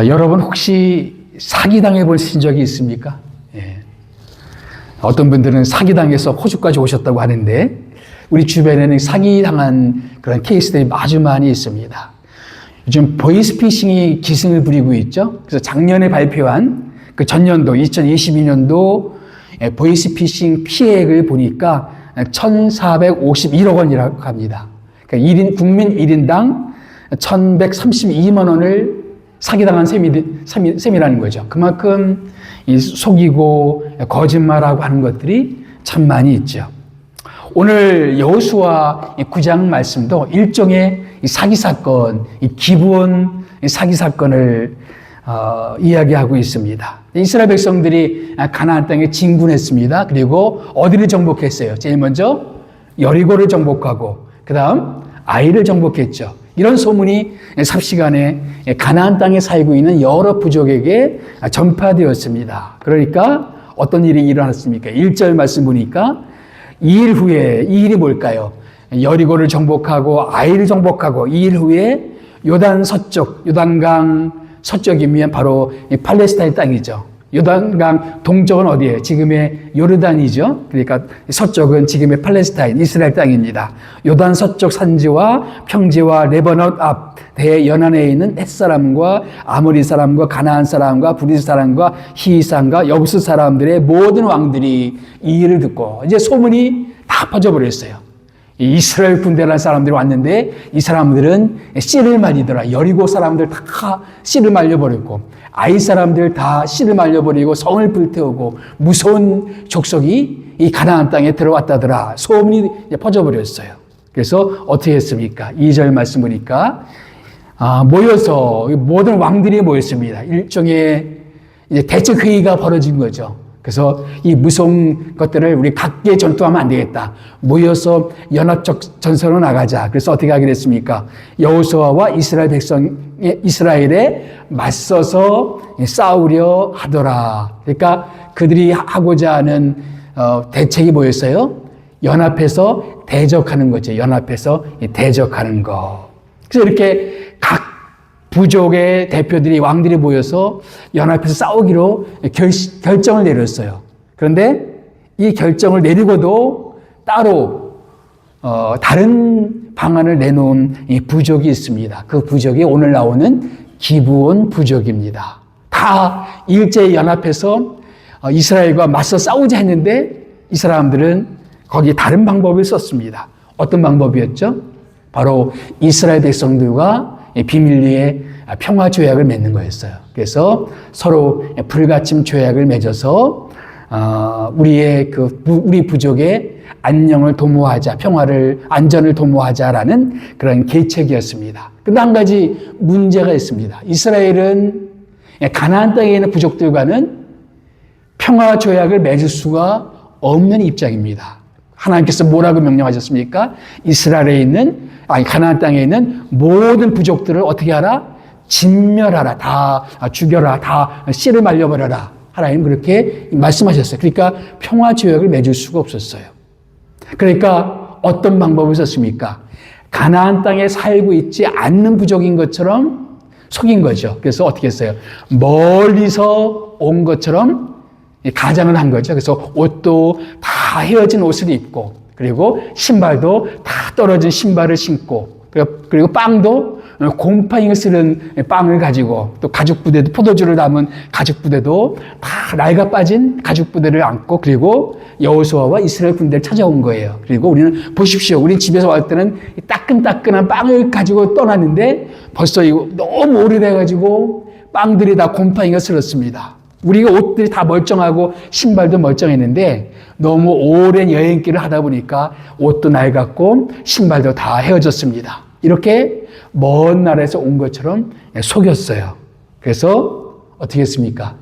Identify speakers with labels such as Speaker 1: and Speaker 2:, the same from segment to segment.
Speaker 1: 여러분 혹시 사기당해 보신 적이 있습니까? 예. 어떤 분들은 사기당해서 호주까지 오셨다고 하는데 우리 주변에는 사기당한 그런 케이스들이 아주 많이 있습니다. 요즘 보이스피싱이 기승을 부리고 있죠. 그래서 작년에 발표한 그 전년도 2022년도 보이스피싱 피해액을 보니까 1,451억 원이라고 합니다. 그러니까 국민 1인당 1,132만 원을 사기당한 셈이라는 거죠. 그만큼 속이고 거짓말하고 하는 것들이 참 많이 있죠. 오늘 여호수아 9장 말씀도 일종의 사기 사건, 기브온 사기 사건을 이야기하고 있습니다. 이스라엘 백성들이 가나안 땅에 진군했습니다. 그리고 어디를 정복했어요? 제일 먼저 여리고를 정복하고 그 다음 아이를 정복했죠. 이런 소문이 삽시간에 가나안 땅에 살고 있는 여러 부족에게 전파되었습니다. 그러니까 어떤 일이 일어났습니까? 1절 말씀 보니까 2일 후에, 이 일이 뭘까요? 여리고를 정복하고 아이를 정복하고 2일 후에 요단 서쪽, 요단강 서쪽이면 바로 팔레스타인 땅이죠. 요단강 동쪽은 어디예요? 지금의 요르단이죠. 그러니까 서쪽은 지금의 팔레스타인, 이스라엘 땅입니다. 요단 서쪽 산지와 평지와 레바논 앞 대연안에 있는 헷사람과 아모리 사람과 가나안 사람과 브리스 사람과 히위 사람과 여부스 사람들의 모든 왕들이 이 일을 듣고 이제 소문이 다 퍼져버렸어요. 이스라엘 군대라는 사람들이 왔는데 이 사람들은 씨를 말리더라. 여리고 사람들 다 씨를 말려버렸고 아이 사람들 다 씨를 말려버리고 성을 불태우고 무서운 족속이 이 가나안 땅에 들어왔다더라. 소문이 퍼져버렸어요. 그래서 어떻게 했습니까? 2절 말씀 보니까 모여서 모든 왕들이 모였습니다. 일종의 이제 대책회의가 벌어진 거죠. 그래서 이 무서운 것들을 우리 각계 전투하면 안 되겠다. 모여서 연합적 전선으로 나가자. 그래서 어떻게 하게 됐습니까? 여호수아와 이스라엘에 맞서서 싸우려 하더라. 그러니까 그들이 하고자 하는 대책이 뭐였어요? 연합해서 대적하는 거죠. 연합해서 대적하는 거. 그래서 이렇게 각 부족의 대표들이 왕들이 모여서 연합해서 싸우기로 결정을 내렸어요. 그런데 이 결정을 내리고도 따로 다른 방안을 내놓은 이 부족이 있습니다. 그 부족이 오늘 나오는 기브온 부족입니다. 다 일제히 연합해서 이스라엘과 맞서 싸우자 했는데 이 사람들은 거기에 다른 방법을 썼습니다. 어떤 방법이었죠? 바로 이스라엘 백성들과 비밀리에 평화 조약을 맺는 거였어요. 그래서 서로 불가침 조약을 맺어서 우리 부족의 안녕을 도모하자, 안전을 도모하자라는 그런 계책이었습니다. 근데 한 가지 문제가 있습니다. 이스라엘은 가나안 땅에 있는 부족들과는 평화 조약을 맺을 수가 없는 입장입니다. 하나님께서 뭐라고 명령하셨습니까? 가나안 땅에 있는 모든 부족들을 어떻게 하라? 진멸하라. 다 죽여라. 다 씨를 말려버려라. 하나님 그렇게 말씀하셨어요. 그러니까 평화조약을 맺을 수가 없었어요. 그러니까 어떤 방법을 썼습니까? 가나안 땅에 살고 있지 않는 부족인 것처럼 속인 거죠. 그래서 어떻게 했어요? 멀리서 온 것처럼 가장을 한 거죠. 그래서 옷도 다 헤어진 옷을 입고 그리고 신발도 다 떨어진 신발을 신고 그리고 빵도 곰팡이가 쓰는 빵을 가지고 또 가죽부대도 포도주를 담은 가죽부대도 다 낡아 빠진 가죽부대를 안고 그리고 여호수아와 이스라엘 군대를 찾아온 거예요. 그리고 우리는 보십시오. 우리 집에서 왔을 때는 따끈따끈한 빵을 가지고 떠났는데 벌써 이거 너무 오래돼가지고 빵들이 다 곰팡이가 슬었습니다. 우리가 옷들이 다 멀쩡하고 신발도 멀쩡했는데 너무 오랜 여행길을 하다 보니까 옷도 낡았고 신발도 다 헤어졌습니다. 이렇게 먼 나라에서 온 것처럼 속였어요. 그래서 어떻게 했습니까?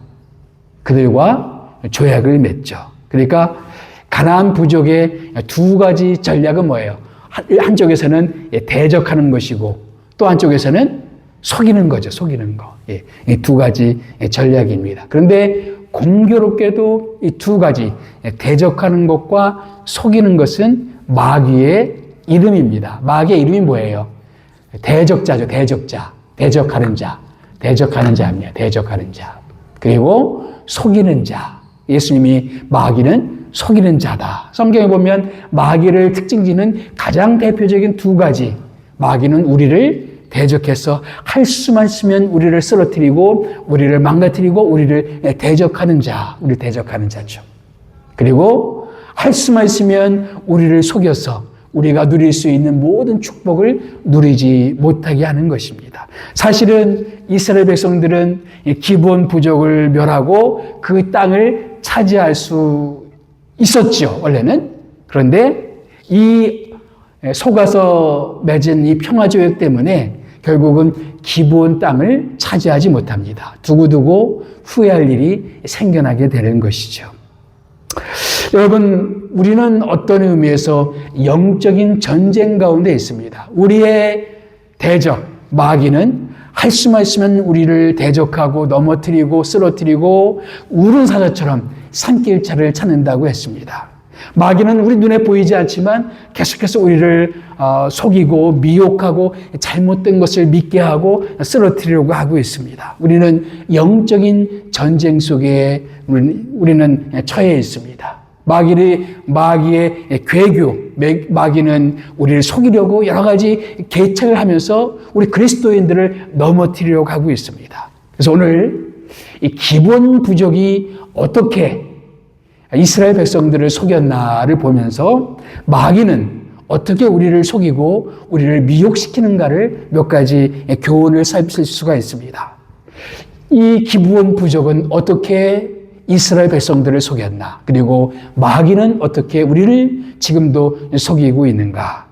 Speaker 1: 그들과 조약을 맺죠. 그러니까 가나안 부족의 두 가지 전략은 뭐예요? 한쪽에서는 대적하는 것이고 또 한쪽에서는 속이는 거죠. 속이는 거. 이 두 가지 전략입니다. 그런데 공교롭게도 이 두 가지 대적하는 것과 속이는 것은 마귀의 이름입니다. 마귀의 이름이 뭐예요? 대적자죠. 대적자. 대적하는 자. 대적하는 자입니다. 대적하는 자. 그리고 속이는 자. 예수님이 마귀는 속이는 자다. 성경에 보면 마귀를 특징지는 가장 대표적인 두 가지. 마귀는 우리를 대적해서 할 수만 있으면 우리를 쓰러뜨리고 우리를 망가뜨리고 우리를 대적하는 자. 우리를 대적하는 자죠. 그리고 할 수만 있으면 우리를 속여서 우리가 누릴 수 있는 모든 축복을 누리지 못하게 하는 것입니다. 사실은 이스라엘 백성들은 기본 부족을 멸하고 그 땅을 차지할 수 있었죠, 원래는. 그런데 이 속아서 맺은 이 평화조약 때문에 결국은 기본 땅을 차지하지 못합니다. 두고두고 후회할 일이 생겨나게 되는 것이죠. 여러분, 우리는 어떤 의미에서 영적인 전쟁 가운데 있습니다. 우리의 대적, 마귀는 할 수만 있으면 우리를 대적하고 넘어뜨리고 쓰러뜨리고 우는 사자처럼 산길차를 찾는다고 했습니다. 마귀는 우리 눈에 보이지 않지만 계속해서 우리를 속이고 미혹하고 잘못된 것을 믿게 하고 쓰러뜨리려고 하고 있습니다. 우리는 영적인 전쟁 속에 우리는 처해 있습니다. 마귀의 괴교, 마귀는 우리를 속이려고 여러 가지 계책을 하면서 우리 그리스도인들을 넘어뜨리려고 하고 있습니다. 그래서 오늘 이 기본 부족이 어떻게 이스라엘 백성들을 속였나를 보면서 마귀는 어떻게 우리를 속이고 우리를 미혹시키는가를 몇 가지 교훈을 살필 수가 있습니다. 이 기본 부족은 어떻게 이스라엘 백성들을 속였나? 그리고 마귀는 어떻게 우리를 지금도 속이고 있는가?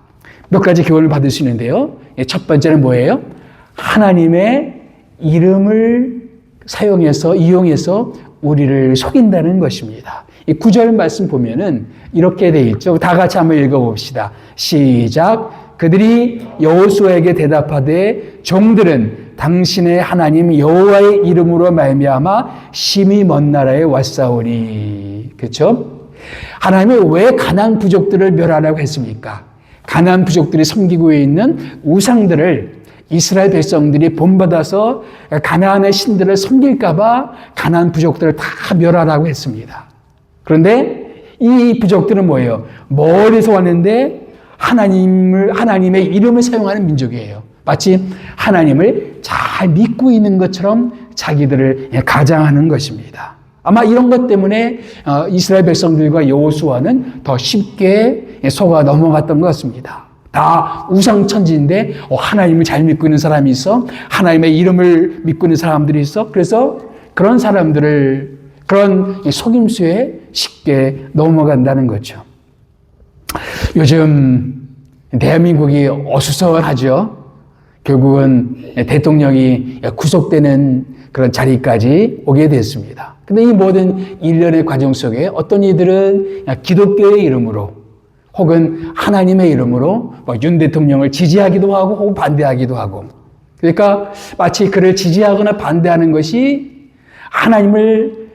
Speaker 1: 몇 가지 교훈을 받을 수 있는데요. 첫 번째는 뭐예요? 하나님의 이름을 이용해서 우리를 속인다는 것입니다. 이 9절 말씀 보면은 이렇게 돼 있죠. 다 같이 한번 읽어봅시다. 시작. 그들이 여호수아에게 대답하되 종들은 당신의 하나님 여호와의 이름으로 말미암아 심히 먼 나라에 왔사오니. 그렇죠? 하나님이 왜 가나안 부족들을 멸하라고 했습니까? 가나안 부족들이 섬기고 있는 우상들을 이스라엘 백성들이 본받아서 가나안의 신들을 섬길까 봐 가나안 부족들을 다 멸하라고 했습니다. 그런데 이 부족들은 뭐예요? 멀리서 왔는데 하나님의 이름을 사용하는 민족이에요. 마치 하나님을 잘 믿고 있는 것처럼 자기들을 가장하는 것입니다. 아마 이런 것 때문에 이스라엘 백성들과 여호수아는 더 쉽게 속아 넘어갔던 것 같습니다. 다 우상천지인데 하나님을 잘 믿고 있는 사람이 있어. 하나님의 이름을 믿고 있는 사람들이 있어. 그래서 그런 사람들을 그런 속임수에 쉽게 넘어간다는 거죠. 요즘 대한민국이 어수선하죠. 결국은 대통령이 구속되는 그런 자리까지 오게 됐습니다. 근데 이 모든 일련의 과정 속에 어떤 이들은 기독교의 이름으로 혹은 하나님의 이름으로 윤 대통령을 지지하기도 하고 혹은 반대하기도 하고, 그러니까 마치 그를 지지하거나 반대하는 것이 하나님을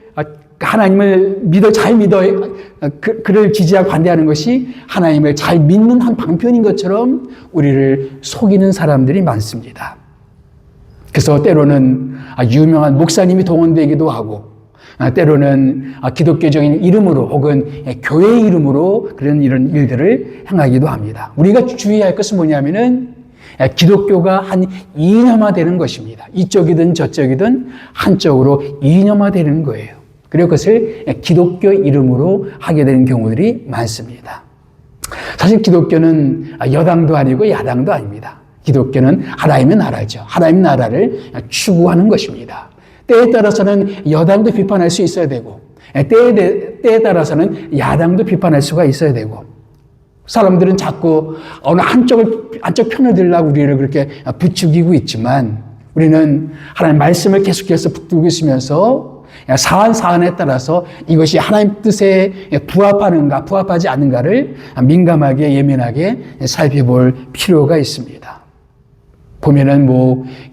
Speaker 1: 그를 지지하고 반대하는 것이 하나님을 잘 믿는 한 방편인 것처럼 우리를 속이는 사람들이 많습니다. 그래서 때로는 유명한 목사님이 동원되기도 하고, 때로는 기독교적인 이름으로 혹은 교회 이름으로 이런 일들을 행하기도 합니다. 우리가 주의할 것은 뭐냐면은 기독교가 한 이념화되는 것입니다. 이쪽이든 저쪽이든 한쪽으로 이념화되는 거예요. 그리고 그것을 기독교 이름으로 하게 되는 경우들이 많습니다. 사실 기독교는 여당도 아니고 야당도 아닙니다. 기독교는 하나님의 나라죠. 하나님의 나라를 추구하는 것입니다. 때에 따라서는 여당도 비판할 수 있어야 되고, 때에 따라서는 야당도 비판할 수가 있어야 되고, 사람들은 자꾸 어느 한쪽 편을 들려고 우리를 그렇게 부추기고 있지만, 우리는 하나님의 말씀을 계속해서 붙들고 있으면서 사안에 따라서 이것이 하나님 뜻에 부합하는가 부합하지 않는가를 민감하게 예민하게 살펴볼 필요가 있습니다. 보면은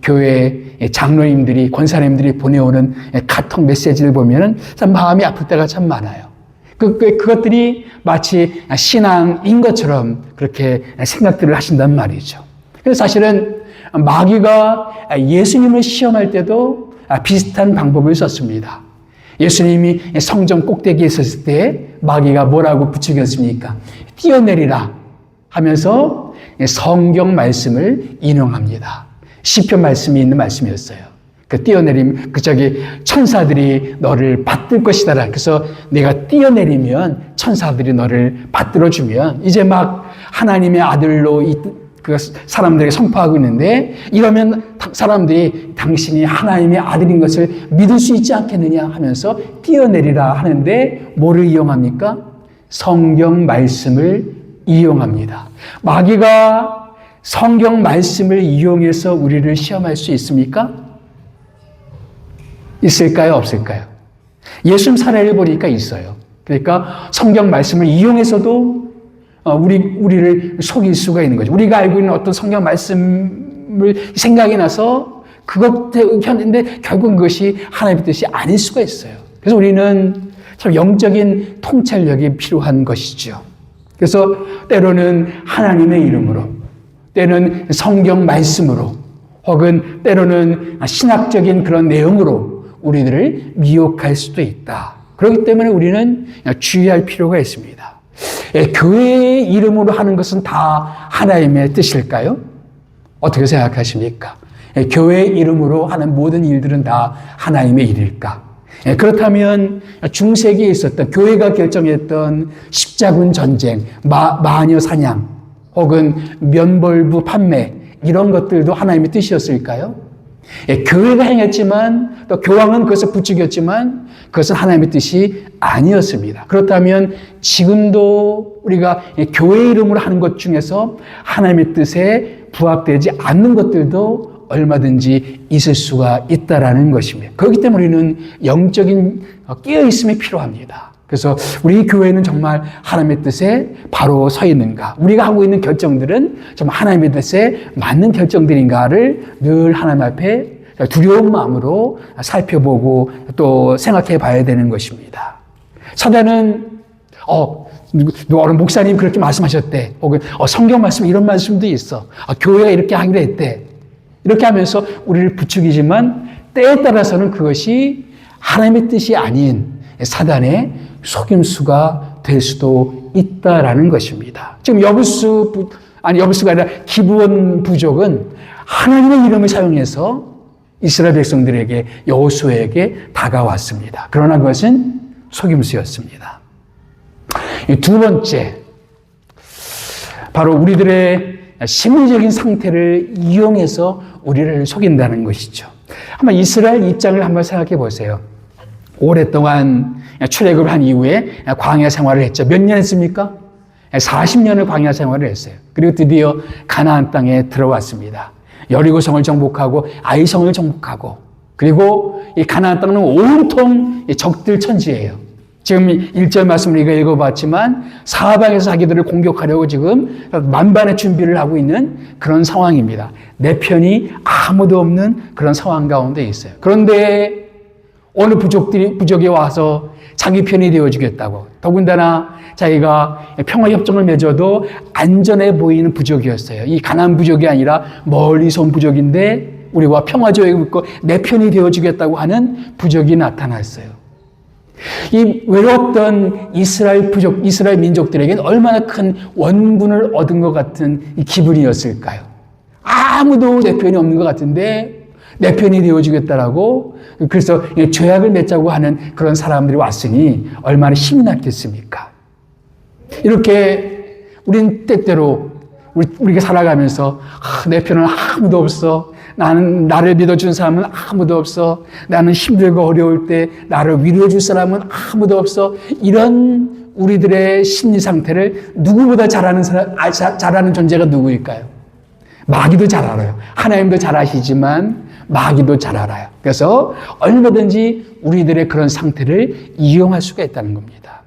Speaker 1: 교회 장로님들이 권사님들이 보내오는 카톡 메시지를 보면은 참 마음이 아플 때가 참 많아요. 그것들이 마치 신앙인 것처럼 그렇게 생각들을 하신단 말이죠. 그래서 사실은 마귀가 예수님을 시험할 때도 비슷한 방법을 썼습니다. 예수님이 성전 꼭대기에 있었을 때 마귀가 뭐라고 부추겼습니까? 뛰어내리라 하면서 성경 말씀을 인용합니다. 시편 말씀이 있는 말씀이었어요. 그 뛰어내림, 천사들이 너를 받들 것이다. 그래서 내가 뛰어내리면 천사들이 너를 받들어 주면 이제 막 하나님의 아들로 그 사람들에게 선포하고 있는데, 이러면 사람들이 당신이 하나님의 아들인 것을 믿을 수 있지 않겠느냐 하면서 뛰어내리라 하는데 뭐를 이용합니까? 성경 말씀을 이용합니다. 마귀가 성경 말씀을 이용해서 우리를 시험할 수 있습니까? 있을까요? 없을까요? 예수님 사례를 보니까 있어요. 그러니까 성경 말씀을 이용해서도 우리를 속일 수가 있는 거죠. 우리가 알고 있는 어떤 성경 말씀을 생각이 나서 그것 했는데 결국 그것이 하나님의 뜻이 아닐 수가 있어요. 그래서 우리는 참 영적인 통찰력이 필요한 것이죠. 그래서 때로는 하나님의 이름으로, 때로는 성경 말씀으로, 혹은 때로는 신학적인 그런 내용으로 우리들을 미혹할 수도 있다. 그렇기 때문에 우리는 주의할 필요가 있습니다. 교회의 이름으로 하는 것은 다 하나님의 뜻일까요? 어떻게 생각하십니까? 교회의 이름으로 하는 모든 일들은 다 하나님의 일일까? 그렇다면 중세기에 있었던 교회가 결정했던 십자군 전쟁, 마녀 사냥, 혹은 면벌부 판매, 이런 것들도 하나님의 뜻이었을까요? 교회가 행했지만 또 교황은 그것을 부추겼지만 그것은 하나님의 뜻이 아니었습니다. 그렇다면 지금도 우리가 교회 이름으로 하는 것 중에서 하나님의 뜻에 부합되지 않는 것들도 얼마든지 있을 수가 있다라는 것입니다. 그렇기 때문에 우리는 영적인 깨어있음이 필요합니다. 그래서 우리 교회는 정말 하나님의 뜻에 바로 서 있는가? 우리가 하고 있는 결정들은 정말 하나님의 뜻에 맞는 결정들인가를 늘 하나님 앞에 두려운 마음으로 살펴보고 또 생각해 봐야 되는 것입니다. 사단은 어느 목사님 그렇게 말씀하셨대. 혹은 성경 말씀 이런 말씀도 있어. 교회가 이렇게 하기로 했대. 이렇게 하면서 우리를 부추기지만 때에 따라서는 그것이 하나님의 뜻이 아닌 사단의 속임수가 될 수도 있다라는 것입니다. 지금 여부수가 아니라 기브온 부족은 하나님의 이름을 사용해서 이스라엘 백성들에게, 여호수아에게 다가왔습니다. 그러나 그것은 속임수였습니다. 두 번째, 바로 우리들의 심리적인 상태를 이용해서 우리를 속인다는 것이죠. 한번 이스라엘 입장을 한번 생각해 보세요. 오랫동안 출애굽을 한 이후에 광야 생활을 했죠. 몇 년 했습니까? 40년을 광야 생활을 했어요. 그리고 드디어 가나안 땅에 들어왔습니다. 여리고성을 정복하고 아이성을 정복하고, 그리고 이 가나안 땅은 온통 적들 천지예요. 지금 1절 말씀 우리가 읽어봤지만 사방에서 자기들을 공격하려고 지금 만반의 준비를 하고 있는 그런 상황입니다. 내 편이 아무도 없는 그런 상황 가운데 있어요. 그런데 어느 부족이 와서 자기 편이 되어주겠다고, 더군다나 자기가 평화협정을 맺어도 안전해 보이는 부족이었어요. 이 가나안 부족이 아니라 멀리서 온 부족인데 우리와 평화조약을 맺고 내 편이 되어주겠다고 하는 부족이 나타났어요. 이 외롭던 이스라엘 민족들에게는 얼마나 큰 원군을 얻은 것 같은 이 기분이었을까요? 아무도 내 편이 없는 것 같은데 내 편이 되어주겠다라고, 그래서 조약을 맺자고 하는 그런 사람들이 왔으니 얼마나 힘이 났겠습니까? 이렇게 우린 때때로 우리가 살아가면서 내 편은 아무도 없어. 나를 믿어준 사람은 아무도 없어. 나는 힘들고 어려울 때 나를 위로해줄 사람은 아무도 없어. 이런 우리들의 심리 상태를 누구보다 잘하는 존재가 누구일까요? 마귀도 잘 알아요. 하나님도 잘 아시지만 마귀도 잘 알아요. 그래서 얼마든지 우리들의 그런 상태를 이용할 수가 있다는 겁니다.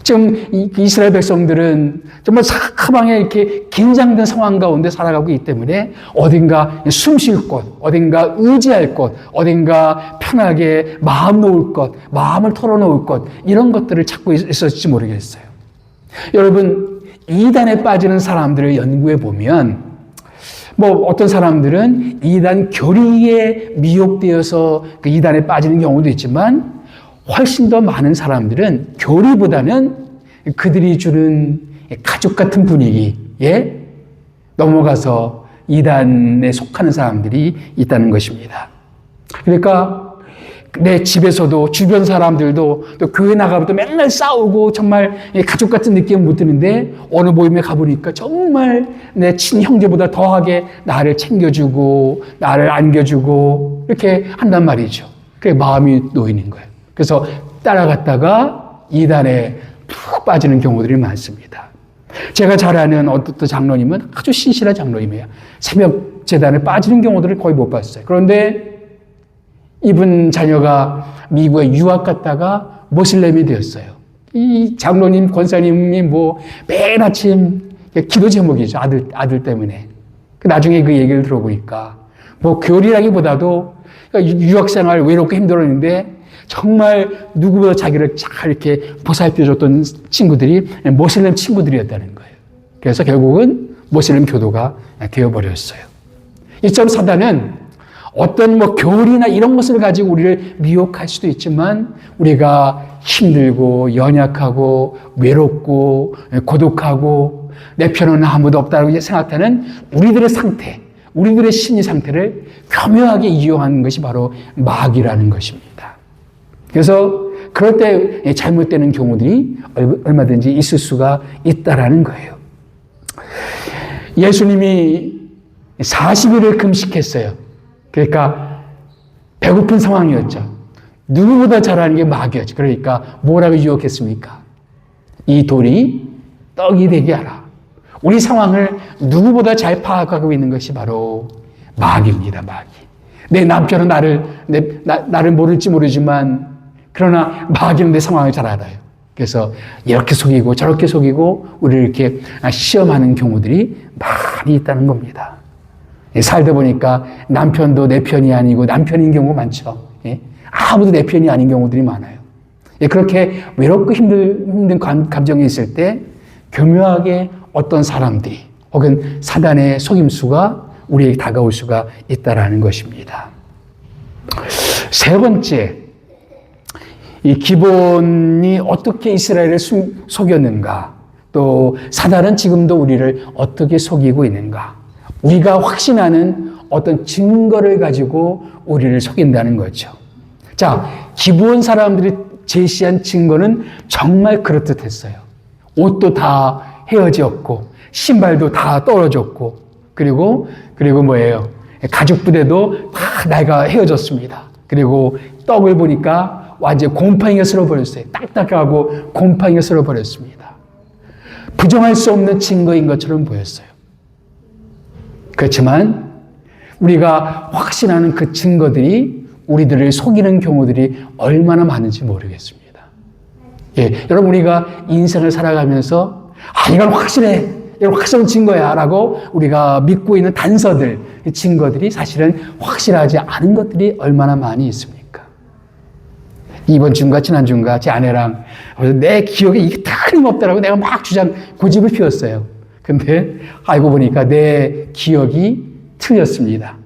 Speaker 1: 지금 이스라엘 백성들은 정말 사방에 이렇게 긴장된 상황 가운데 살아가고 있기 때문에 어딘가 숨 쉴 곳, 어딘가 의지할 곳, 어딘가 편하게 마음 놓을 곳, 마음을 털어놓을 곳, 이런 것들을 찾고 있었을지 모르겠어요. 여러분, 이단에 빠지는 사람들을 연구해 보면 뭐 어떤 사람들은 이단 교리에 미혹되어서 그 이단에 빠지는 경우도 있지만 훨씬 더 많은 사람들은 교리보다는 그들이 주는 가족 같은 분위기에 넘어가서 이단에 속하는 사람들이 있다는 것입니다. 그러니까 내 집에서도 주변 사람들도 또 교회 나가면 또 맨날 싸우고 정말 가족 같은 느낌을 못 드는데 어느 모임에 가보니까 정말 내 친형제보다 더하게 나를 챙겨주고 나를 안겨주고 이렇게 한단 말이죠. 그게 마음이 놓이는 거예요. 그래서 따라갔다가 이단에 푹 빠지는 경우들이 많습니다. 제가 잘 아는 어떤 장로님은 아주 신실한 장로님이에요. 새벽 재단에 빠지는 경우들을 거의 못 봤어요. 그런데 이분 자녀가 미국에 유학 갔다가 모슬렘이 되었어요. 이 장로님, 권사님이 뭐 매일 아침 기도 제목이죠. 아들 때문에. 나중에 그 얘기를 들어보니까 뭐 교리라기보다도 유학생활 외롭고 힘들었는데 정말 누구보다 자기를 잘 이렇게 보살펴줬던 친구들이 모슬렘 친구들이었다는 거예요. 그래서 결국은 모슬렘 교도가 되어버렸어요. 이처럼 사단은 어떤 뭐 교리나 이런 것을 가지고 우리를 미혹할 수도 있지만 우리가 힘들고 연약하고 외롭고 고독하고 내 편은 아무도 없다고 생각하는 우리들의 상태, 우리들의 심리 상태를 교묘하게 이용하는 것이 바로 마귀라는 것입니다. 그래서 그럴 때 잘못되는 경우들이 얼마든지 있을 수가 있다라는 거예요. 예수님이 40일을 금식했어요. 그러니까 배고픈 상황이었죠. 누구보다 잘하는 게 마귀였죠. 그러니까 뭐라고 유혹했습니까? 이 돌이 떡이 되게 하라. 우리 상황을 누구보다 잘 파악하고 있는 것이 바로 마귀입니다. 마귀. 내 남편은 나를 모를지 모르지만 그러나 마귀는 내 상황을 잘 알아요. 그래서 이렇게 속이고 저렇게 속이고 우리를 이렇게 시험하는 경우들이 많이 있다는 겁니다. 살다 보니까 남편도 내 편이 아니고 남편인 경우가 많죠. 아무도 내 편이 아닌 경우들이 많아요. 그렇게 외롭고 힘든 감정이 있을 때 교묘하게 어떤 사람들이 혹은 사단의 속임수가 우리에게 다가올 수가 있다는 것입니다. 세 번째, 이 기본이 어떻게 이스라엘을 속였는가, 또 사단은 지금도 우리를 어떻게 속이고 있는가, 우리가 확신하는 어떤 증거를 가지고 우리를 속인다는 거죠. 자, 기브온 사람들이 제시한 증거는 정말 그럴듯했어요. 옷도 다 헤어졌고 신발도 다 떨어졌고 그리고 뭐예요? 가죽 부대도 다 나이가 헤어졌습니다. 그리고 떡을 보니까 완전 곰팡이가 쓸어버렸어요. 딱딱하고 곰팡이가 쓸어버렸습니다. 부정할 수 없는 증거인 것처럼 보였어요. 그렇지만 우리가 확신하는 그 증거들이 우리들을 속이는 경우들이 얼마나 많은지 모르겠습니다. 여러분, 우리가 인생을 살아가면서 이건 확실해, 이건 확실한 증거야 라고 우리가 믿고 있는 단서들, 증거들이 사실은 확실하지 않은 것들이 얼마나 많이 있습니까? 이번 주인가 지난 주인가 제 아내랑 내 기억에 이게 틀림없다라고 내가 막 고집을 피웠어요. 근데 알고 보니까 내 기억이 틀렸습니다.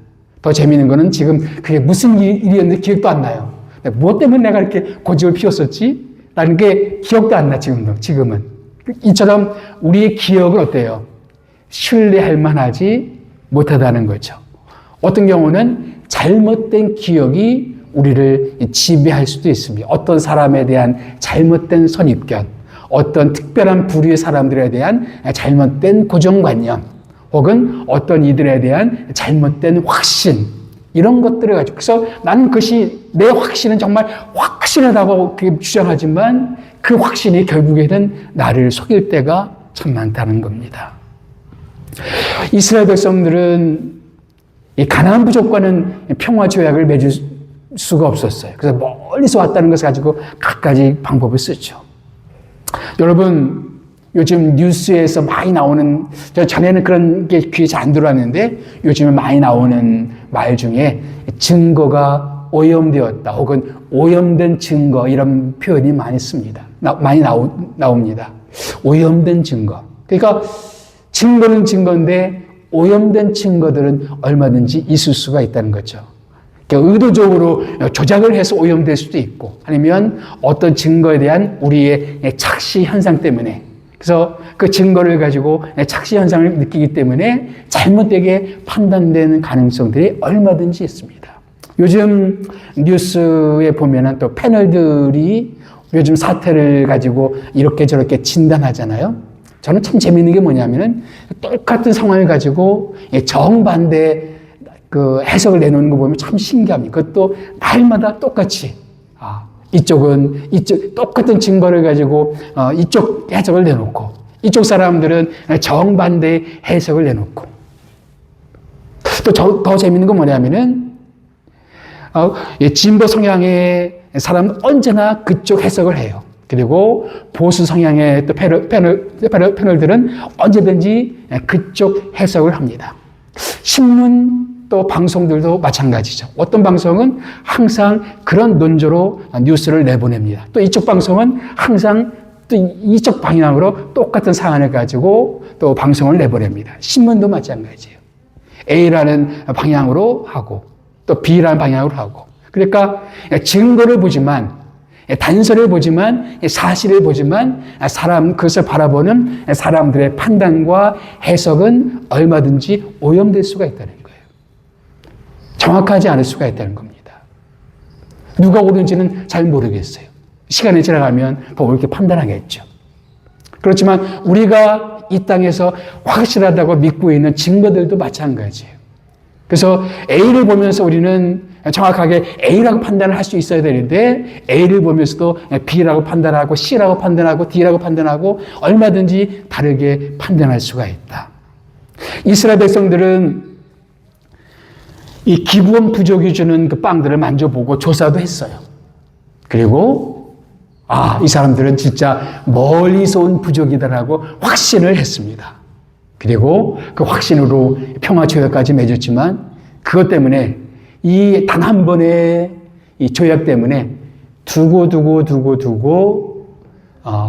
Speaker 1: 더 재미있는 거는 지금 그게 무슨 일이었는지 기억도 안 나요. 무엇 때문에 내가 이렇게 고집을 피웠었지? 라는 게 기억도 안 나, 지금은. 이처럼 우리의 기억은 어때요? 신뢰할 만하지 못하다는 거죠. 어떤 경우는 잘못된 기억이 우리를 지배할 수도 있습니다. 어떤 사람에 대한 잘못된 선입견, 어떤 특별한 부류의 사람들에 대한 잘못된 고정관념, 혹은 어떤 이들에 대한 잘못된 확신, 이런 것들을 가지고, 그래서 나는 그것이, 내 확신은 정말 확신하다고 주장하지만 그 확신이 결국에는 나를 속일 때가 참 많다는 겁니다. 이스라엘 백성들은 이 가나안 부족과는 평화 조약을 맺을 수가 없었어요. 그래서 멀리서 왔다는 것을 가지고 갖가지 방법을 쓰죠. 여러분, 요즘 뉴스에서 많이 나오는, 전에는 그런 게 귀에 잘 안 들어왔는데 요즘에 많이 나오는 말 중에 증거가 오염되었다 혹은 오염된 증거, 이런 표현이 많이 씁니다. 많이 나옵니다. 오염된 증거. 그러니까 증거는 증거인데 오염된 증거들은 얼마든지 있을 수가 있다는 거죠. 그러니까 의도적으로 조작을 해서 오염될 수도 있고, 아니면 어떤 증거에 대한 우리의 착시 현상 때문에, 그래서 그 증거를 가지고 착시 현상을 느끼기 때문에 잘못되게 판단되는 가능성들이 얼마든지 있습니다. 요즘 뉴스에 보면은 또 패널들이 요즘 사태를 가지고 이렇게 저렇게 진단하잖아요. 저는 참 재미있는 게 뭐냐면은 똑같은 상황을 가지고 정반대 그 해석을 내놓는 거 보면 참 신기합니다. 그것도 날마다 똑같이. 이쪽은 똑같은 증거를 가지고 이쪽 해석을 내놓고, 이쪽 사람들은 정반대 해석을 내놓고. 또 더 재밌는 건 뭐냐면은 진보 성향의 사람은 언제나 그쪽 해석을 해요. 그리고 보수 성향의 또 패널들은 언제든지 그쪽 해석을 합니다. 신문 또 방송들도 마찬가지죠. 어떤 방송은 항상 그런 논조로 뉴스를 내보냅니다. 또 이쪽 방송은 항상 또 이쪽 방향으로 똑같은 사안을 가지고 또 방송을 내보냅니다. 신문도 마찬가지예요. A라는 방향으로 하고 또 B라는 방향으로 하고. 그러니까 증거를 보지만, 단서를 보지만, 사실을 보지만 그것을 바라보는 사람들의 판단과 해석은 얼마든지 오염될 수가 있다는 거예요. 정확하지 않을 수가 있다는 겁니다. 누가 옳은지는 잘 모르겠어요. 시간이 지나가면 더 옳게 판단하겠죠. 그렇지만 우리가 이 땅에서 확실하다고 믿고 있는 증거들도 마찬가지예요. 그래서 A를 보면서 우리는 정확하게 A라고 판단을 할 수 있어야 되는데, A를 보면서도 B라고 판단하고 C라고 판단하고 D라고 판단하고 얼마든지 다르게 판단할 수가 있다. 이스라엘 백성들은 이 기브온 부족이 주는 그 빵들을 만져보고 조사도 했어요. 그리고 이 사람들은 진짜 멀리서 온 부족이다라고 확신을 했습니다. 그리고 그 확신으로 평화조약까지 맺었지만, 그것 때문에 이 단 한 번의 이 조약 때문에 두고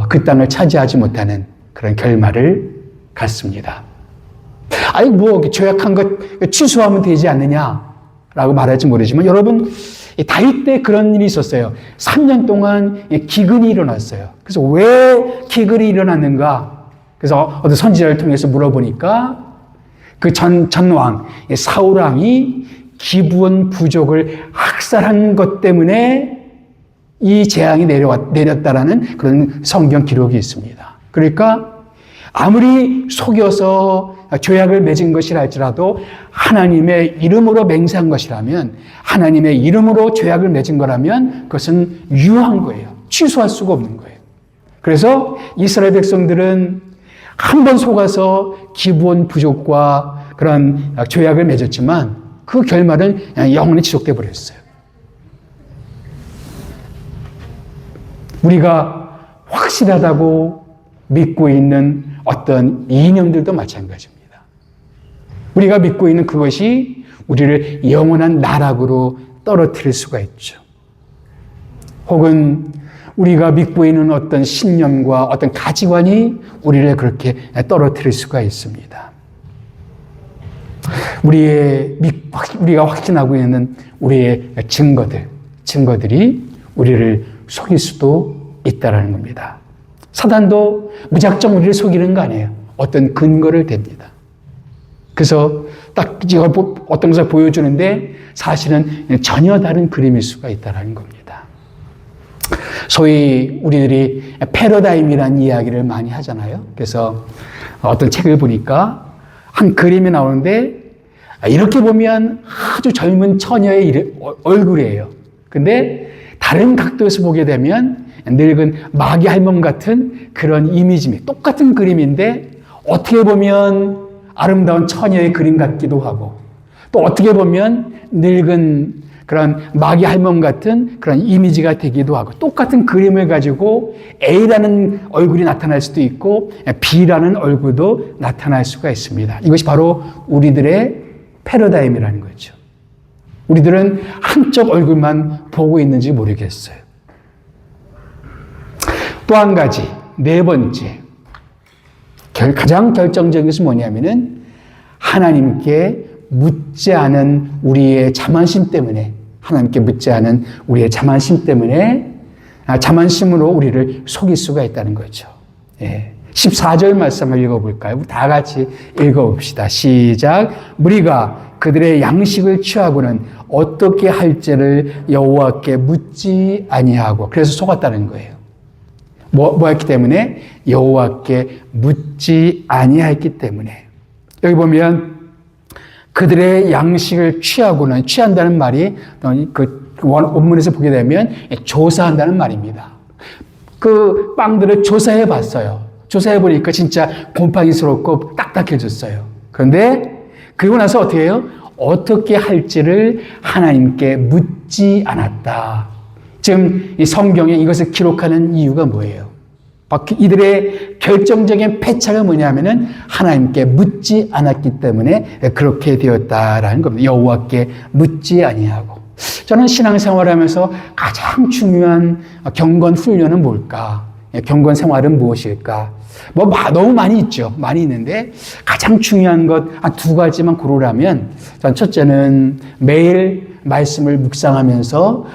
Speaker 1: 그 땅을 차지하지 못하는 그런 결말을 갖습니다. 아니 조약한 것 취소하면 되지 않느냐라고 말할지 모르지만, 여러분 다윗 때 그런 일이 있었어요. 3년 동안 기근이 일어났어요. 그래서 왜 기근이 일어났는가? 그래서 어떤 선지자를 통해서 물어보니까 그 전왕 사울 왕이 기브온 부족을 학살한 것 때문에 이 재앙이 내렸다라는 그런 성경 기록이 있습니다. 그러니까 아무리 속여서 조약을 맺은 것이라 할지라도 하나님의 이름으로 맹세한 것이라면, 하나님의 이름으로 조약을 맺은 거라면 그것은 유효한 거예요. 취소할 수가 없는 거예요. 그래서 이스라엘 백성들은 한 번 속아서 기브온 부족과 그런 조약을 맺었지만 그 결말은 영원히 지속돼 버렸어요. 우리가 확실하다고 믿고 있는 어떤 이념들도 마찬가지입니다. 우리가 믿고 있는 그것이 우리를 영원한 나락으로 떨어뜨릴 수가 있죠. 혹은 우리가 믿고 있는 어떤 신념과 어떤 가치관이 우리를 그렇게 떨어뜨릴 수가 있습니다. 우리가 확신하고 있는 우리의 증거들이 우리를 속일 수도 있다는 겁니다. 사단도 무작정 우리를 속이는 거 아니에요. 어떤 근거를 댑니다. 그래서 딱 이걸 어떤 것을 보여주는데 사실은 전혀 다른 그림일 수가 있다는 겁니다. 소위 우리들이 패러다임이라는 이야기를 많이 하잖아요. 그래서 어떤 책을 보니까 한 그림이 나오는데 이렇게 보면 아주 젊은 처녀의 얼굴이에요. 근데 다른 각도에서 보게 되면 늙은 마귀 할멈 같은 그런 이미지입니다. 똑같은 그림인데 어떻게 보면 아름다운 처녀의 그림 같기도 하고, 또 어떻게 보면 늙은 그런 마귀 할멈 같은 그런 이미지가 되기도 하고, 똑같은 그림을 가지고 A라는 얼굴이 나타날 수도 있고 B라는 얼굴도 나타날 수가 있습니다. 이것이 바로 우리들의 패러다임이라는 거죠. 우리들은 한쪽 얼굴만 보고 있는지 모르겠어요. 또 한 가지, 네 번째, 가장 결정적인 것은 뭐냐면은 하나님께 묻지 않은 우리의 자만심 때문에, 하나님께 묻지 않은 우리의 자만심 때문에 자만심으로 우리를 속일 수가 있다는 거죠. 예. 14절 말씀을 읽어볼까요? 우리 다 같이 읽어봅시다. 시작. 무리가 그들의 양식을 취하고는 어떻게 할지를 여호와께 묻지 아니하고, 그래서 속았다는 거예요. 뭐였기 때문에? 여호와께 묻지 아니했기 때문에. 여기 보면 그들의 양식을 취하고는, 취한다는 말이 그 원문에서 보게 되면 조사한다는 말입니다. 그 빵들을 조사해 봤어요. 조사해 보니까 진짜 곰팡이스럽고 딱딱해졌어요. 그런데 그리고 나서 어떻게 해요? 어떻게 할지를 하나님께 묻지 않았다. 지금 이 성경에 이것을 기록하는 이유가 뭐예요? 이들의 결정적인 패착은 뭐냐면은 하나님께 묻지 않았기 때문에 그렇게 되었다라는 겁니다. 여호와께 묻지 아니하고. 저는 신앙생활하면서 가장 중요한 경건 훈련은 뭘까? 경건 생활은 무엇일까? 너무 많이 있죠. 많이 있는데 가장 중요한 것 한 두 가지만 고르라면, 전 첫째는 매일 말씀을 묵상하면서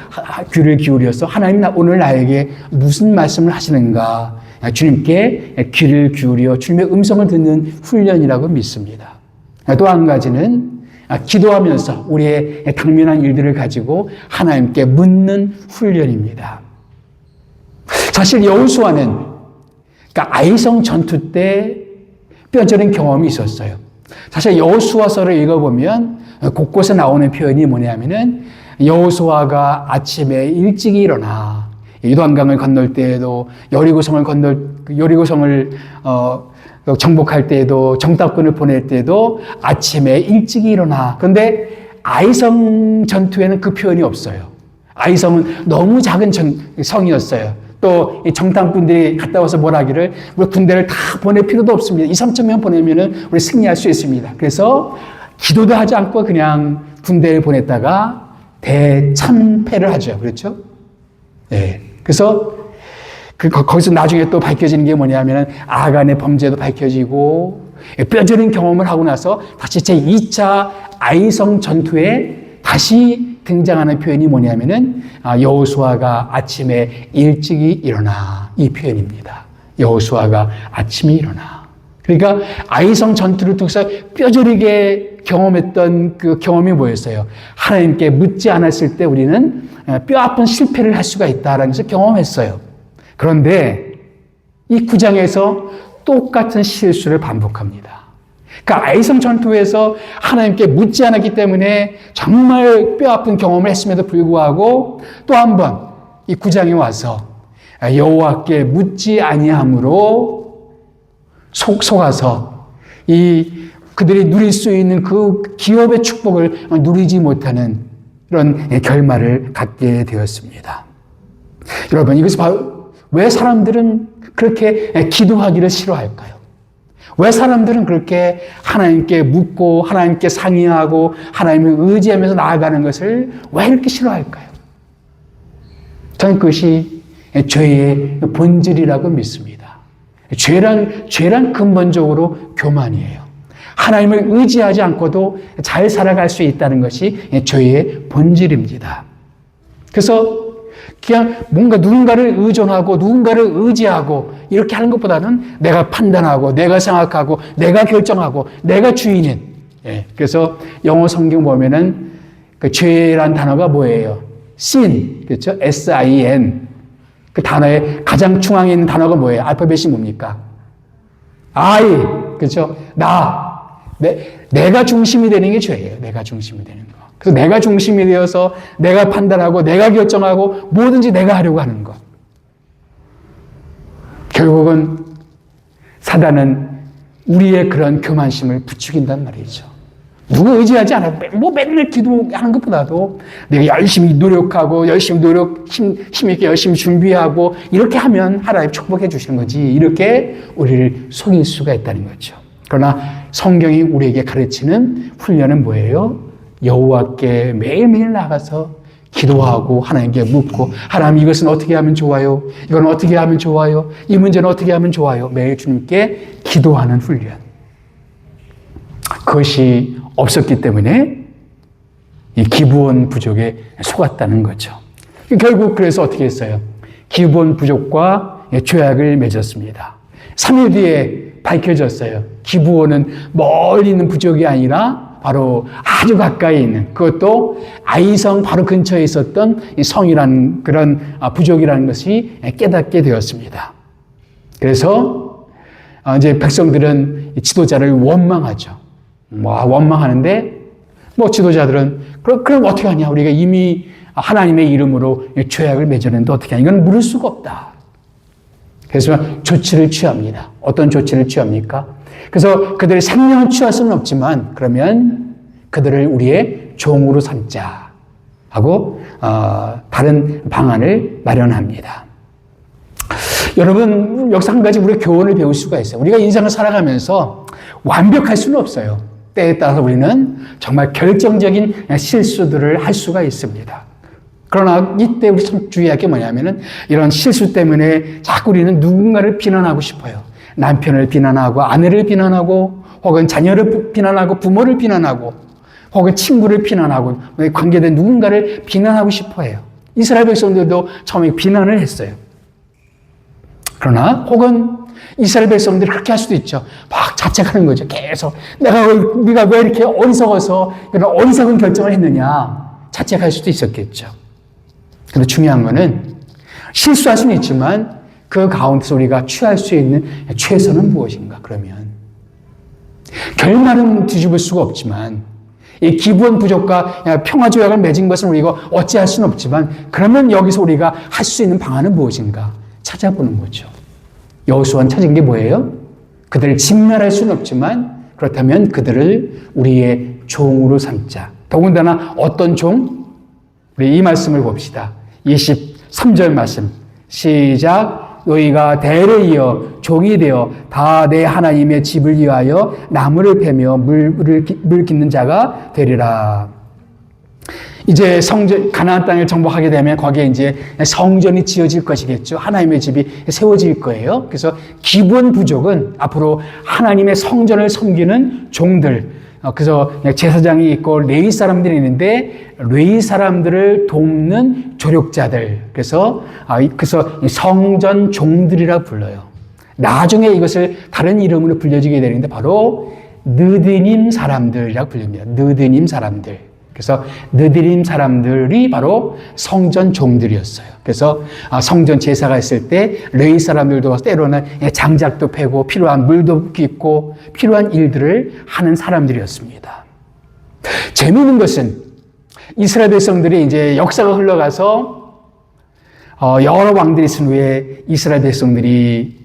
Speaker 1: 귀를 기울여서 하나님 오늘 나에게 무슨 말씀을 하시는가, 주님께 귀를 기울여 주님의 음성을 듣는 훈련이라고 믿습니다. 또 한 가지는 기도하면서 우리의 당면한 일들을 가지고 하나님께 묻는 훈련입니다. 사실 여호수아는 그러니까 아이성 전투 때 뼈저린 경험이 있었어요. 사실 여호수아서를 읽어보면 곳곳에 나오는 표현이 뭐냐면은 여호수아가 아침에 일찍 일어나 요단강을 건널 때에도 여리고성을 정복할 때에도 정탐꾼을 보낼 때에도 아침에 일찍 일어나. 그런데 아이성 전투에는 그 표현이 없어요. 아이성은 너무 작은 성이었어요. 또 정탐꾼들이 갔다 와서 뭐라 하기를 우리 군대를 다 보낼 필요도 없습니다. 2, 3천 명 보내면은 우리 승리할 수 있습니다. 그래서 기도도 하지 않고 그냥 군대를 보냈다가 대참패를 하죠. 그렇죠? 네. 그래서 거기서 나중에 또 밝혀지는 게 뭐냐면은 아간의 범죄도 밝혀지고 뼈저린 경험을 하고 나서 다시 제2차 아이성 전투에 다시 등장하는 표현이 뭐냐면은 여호수아가 아침에 일찍이 일어나, 이 표현입니다. 여호수아가 아침에 일어나. 그러니까 아이성 전투를 통해서 뼈저리게 경험했던 그 경험이 뭐였어요? 하나님께 묻지 않았을 때 우리는 뼈아픈 실패를 할 수가 있다라는 것을 경험했어요. 그런데 이 9장에서 똑같은 실수를 반복합니다. 그러니까 아이성 전투에서 하나님께 묻지 않았기 때문에 정말 뼈아픈 경험을 했음에도 불구하고 또 한 번 이 9장에 와서 여호와께 묻지 아니함으로 속아서 그들이 누릴 수 있는 그 기업의 축복을 누리지 못하는 그런 결말을 갖게 되었습니다. 여러분, 이것이 바로 왜 사람들은 그렇게 기도하기를 싫어할까요? 왜 사람들은 그렇게 하나님께 묻고 하나님께 상의하고 하나님을 의지하면서 나아가는 것을 왜 이렇게 싫어할까요? 저는 그것이 죄의 본질이라고 믿습니다. 죄란 근본적으로 교만이에요. 하나님을 의지하지 않고도 잘 살아갈 수 있다는 것이 죄의 본질입니다. 그래서 그냥 뭔가 누군가를 의존하고 누군가를 의지하고 이렇게 하는 것보다는 내가 판단하고 내가 생각하고 내가 결정하고 내가 주인인. 그래서 영어 성경 보면은 그 죄란 단어가 뭐예요? sin, 그렇죠? S-I-N. 그 단어의 가장 중앙에 있는 단어가 뭐예요? 알파벳이 뭡니까? I, 그렇죠? 내가 중심이 되는 게 죄예요. 내가 중심이 되는 거. 그래서 내가 중심이 되어서 내가 판단하고 내가 결정하고 뭐든지 내가 하려고 하는 것. 결국은 사단은 우리의 그런 교만심을 부추긴단 말이죠. 누구 의지하지 않아도 맨날 기도하는 것보다도 내가 열심히 노력하고 힘있게 열심히 준비하고 이렇게 하면 하나님 축복해 주시는 거지. 이렇게 우리를 속일 수가 있다는 거죠. 그러나 성경이 우리에게 가르치는 훈련은 뭐예요? 여호와께 매일매일 나가서 기도하고 하나님께 묻고 하나님 이것은 어떻게 하면 좋아요? 이건 어떻게 하면 좋아요? 이 문제는 어떻게 하면 좋아요? 매일 주님께 기도하는 훈련. 그것이 없었기 때문에 이 기부원 부족에 속았다는 거죠. 결국 그래서 어떻게 했어요? 기부원 부족과 조약을 맺었습니다. 3일 뒤에 밝혀졌어요. 기부원은 멀리 있는 부족이 아니라 바로 아주 가까이 있는, 그것도 아이성 바로 근처에 있었던 이 성이라는 그런 부족이라는 것이 깨닫게 되었습니다. 그래서 이제 백성들은 지도자를 원망하죠. 원망하는데 지도자들은 그럼 어떻게 하냐? 우리가 이미 하나님의 이름으로 조약을 맺었는데 어떻게 하냐? 이건 물을 수가 없다. 그래서 조치를 취합니다. 어떤 조치를 취합니까? 그래서 그들의 생명을 취할 수는 없지만 그러면 그들을 우리의 종으로 삼자 하고 다른 방안을 마련합니다. 여러분, 여기서 한 가지 우리가 교훈을 배울 수가 있어요. 우리가 인생을 살아가면서 완벽할 수는 없어요. 때에 따라서 우리는 정말 결정적인 실수들을 할 수가 있습니다. 그러나 이때 우리 참 주의할 게 뭐냐면은 이런 실수 때문에 자꾸 우리는 누군가를 비난하고 싶어요. 남편을 비난하고 아내를 비난하고 혹은 자녀를 비난하고 부모를 비난하고 혹은 친구를 비난하고 관계된 누군가를 비난하고 싶어해요. 이스라엘 백성들도 처음에 비난을 했어요. 그러나 혹은 이스라엘 백성들이 그렇게 할 수도 있죠. 막 자책하는 거죠. 계속 네가 왜 이렇게 어리석어서 그런 어리석은 결정을 했느냐 자책할 수도 있었겠죠. 그런데 중요한 거는 실수할 수는 있지만 그 가운데서 우리가 취할 수 있는 최선은 무엇인가? 그러면 결말은 뒤집을 수가 없지만 이 기부원 부족과 평화조약을 맺은 것은 우리가 어찌할 수는 없지만 그러면 여기서 우리가 할 수 있는 방안은 무엇인가? 찾아보는 거죠. 여호수아는 찾은 게 뭐예요? 그들을 진멸할 수는 없지만 그렇다면 그들을 우리의 종으로 삼자. 더군다나 어떤 종? 우리 이 말씀을 봅시다. 23절 말씀 시작. 너희가 대를 이어 종이 되어 다 내 하나님의 집을 위하여 나무를 베며 물 깃는 자가 되리라. 이제 가나안 땅을 정복하게 되면 거기에 이제 성전이 지어질 것이겠죠. 하나님의 집이 세워질 거예요. 그래서 기부원 부족은 앞으로 하나님의 성전을 섬기는 종들, 그래서 제사장이 있고 레위 사람들이 있는데 레위 사람들을 돕는 조력자들, 그래서 성전 종들이라 불러요. 나중에 이것을 다른 이름으로 불려지게 되는데 바로 느드님 사람들이라고 불립니다. 느드님 사람들. 그래서 느드림 사람들이 바로 성전 종들이었어요. 그래서 성전 제사가 있을 때 레위 사람들도 때로는 장작도 패고 필요한 물도 깃고 필요한 일들을 하는 사람들이었습니다. 재미있는 것은 이스라엘 백성들이 이제 역사가 흘러가서 여러 왕들이 있은 후에 이스라엘 백성들이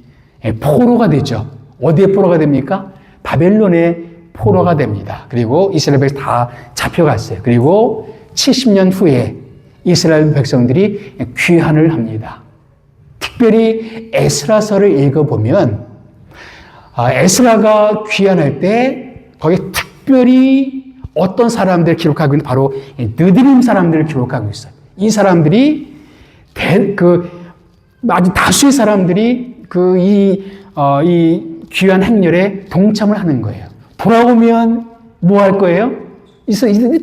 Speaker 1: 포로가 되죠. 어디에 포로가 됩니까? 바벨론에 포로가 됩니다. 그리고 이스라엘 백성이 다 잡혀갔어요. 그리고 70년 후에 이스라엘 백성들이 귀환을 합니다. 특별히 에스라서를 읽어보면 에스라가 귀환할 때 거기 특별히 어떤 사람들을 기록하고 있는 바로 느드림 사람들을 기록하고 있어요. 이 사람들이 아주 다수의 사람들이 이 귀환 행렬에 동참을 하는 거예요. 돌아오면 뭐 할 거예요?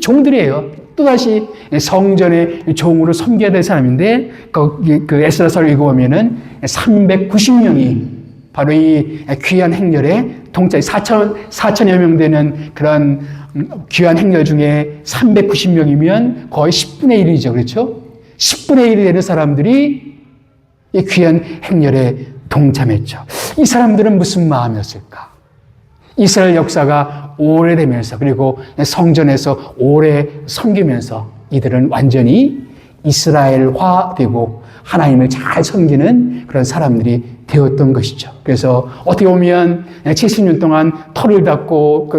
Speaker 1: 종들이에요. 또다시 성전의 종으로 섬겨야 될 사람인데, 그 에스라서를 읽어보면은 390명이 바로 이 귀한 행렬에 동참, 4천여 명 되는 그런 귀한 행렬 중에 390명이면 거의 10분의 1이죠. 그렇죠? 10분의 1이 되는 사람들이 이 귀한 행렬에 동참했죠. 이 사람들은 무슨 마음이었을까? 이스라엘 역사가 오래되면서 그리고 성전에서 오래 섬기면서 이들은 완전히 이스라엘화되고 하나님을 잘 섬기는 그런 사람들이 되었던 것이죠. 그래서 어떻게 보면 70년 동안 털을 닫고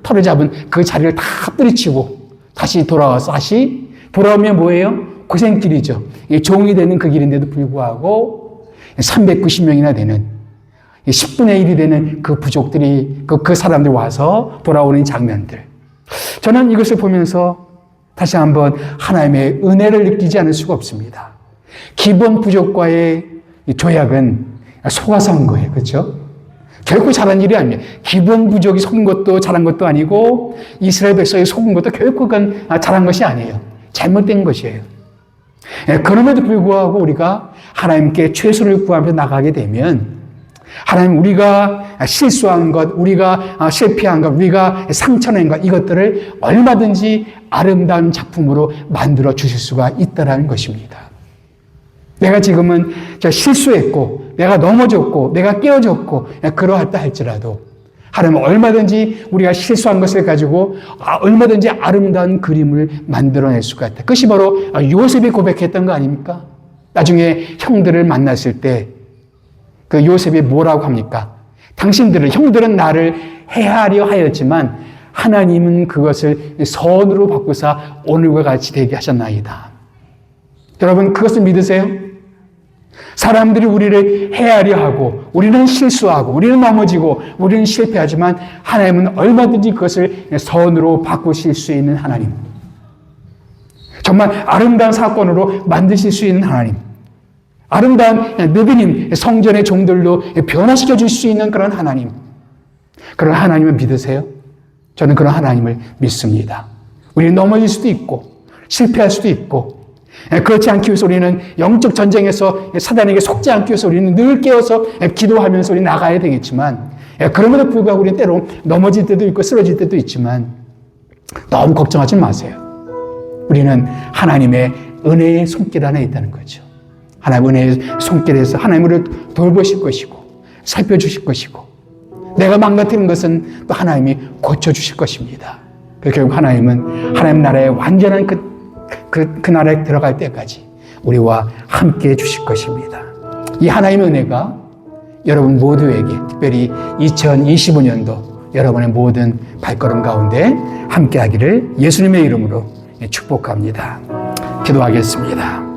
Speaker 1: 털을 잡은 그 자리를 다 뿌리치고 다시 돌아와서 다시 돌아오면 뭐예요? 고생길이죠. 종이 되는 그 길인데도 불구하고 390명이나 되는 10분의 1이 되는 그 부족들이, 그 사람들 와서 돌아오는 장면들. 저는 이것을 보면서 다시 한번 하나님의 은혜를 느끼지 않을 수가 없습니다. 기본 부족과의 조약은 속아서 한 거예요. 그렇죠? 결코 잘한 일이 아니에요. 기본 부족이 속은 것도 잘한 것도 아니고 이스라엘 백성이 속은 것도 결코 그건 잘한 것이 아니에요. 잘못된 것이에요. 그럼에도 불구하고 우리가 하나님께 최선을 구하면서 나가게 되면 하나님 우리가 실수한 것, 우리가 실패한 것, 우리가 상처낸 것 이것들을 얼마든지 아름다운 작품으로 만들어 주실 수가 있다는 것입니다. 내가 지금은 실수했고 내가 넘어졌고 내가 깨어졌고 그러했다 할지라도 하나님은 얼마든지 우리가 실수한 것을 가지고 얼마든지 아름다운 그림을 만들어낼 수가 있다. 그것이 바로 요셉이 고백했던 거 아닙니까? 나중에 형들을 만났을 때 그 요셉이 뭐라고 합니까? 형들은 나를 해하려 하였지만 하나님은 그것을 선으로 바꾸사 오늘과 같이 되게 하셨나이다. 여러분 그것을 믿으세요? 사람들이 우리를 해하려 하고 우리는 실수하고 우리는 넘어지고 우리는 실패하지만 하나님은 얼마든지 그것을 선으로 바꾸실 수 있는 하나님. 정말 아름다운 사건으로 만드실 수 있는 하나님. 아름다운 느비님, 성전의 종들로 변화시켜 줄 수 있는 그런 하나님. 그런 하나님을 믿으세요? 저는 그런 하나님을 믿습니다. 우리는 넘어질 수도 있고 실패할 수도 있고 그렇지 않기 위해서 우리는 영적 전쟁에서 사단에게 속지 않기 위해서 우리는 늘 깨어서 기도하면서 우리 나가야 되겠지만 그럼에도 불구하고 우리는 때로 넘어질 때도 있고 쓰러질 때도 있지만 너무 걱정하지 마세요. 우리는 하나님의 은혜의 손길 안에 있다는 거죠. 하나님 은혜의 손길에서 하나님을 돌보실 것이고 살펴주실 것이고 내가 망가뜨린 것은 또 하나님이 고쳐주실 것입니다. 결국 하나님은 하나님 나라의 완전한 그 나라에 들어갈 때까지 우리와 함께 해주실 것입니다. 이 하나님의 은혜가 여러분 모두에게 특별히 2025년도 여러분의 모든 발걸음 가운데 함께 하기를 예수님의 이름으로 축복합니다. 기도하겠습니다.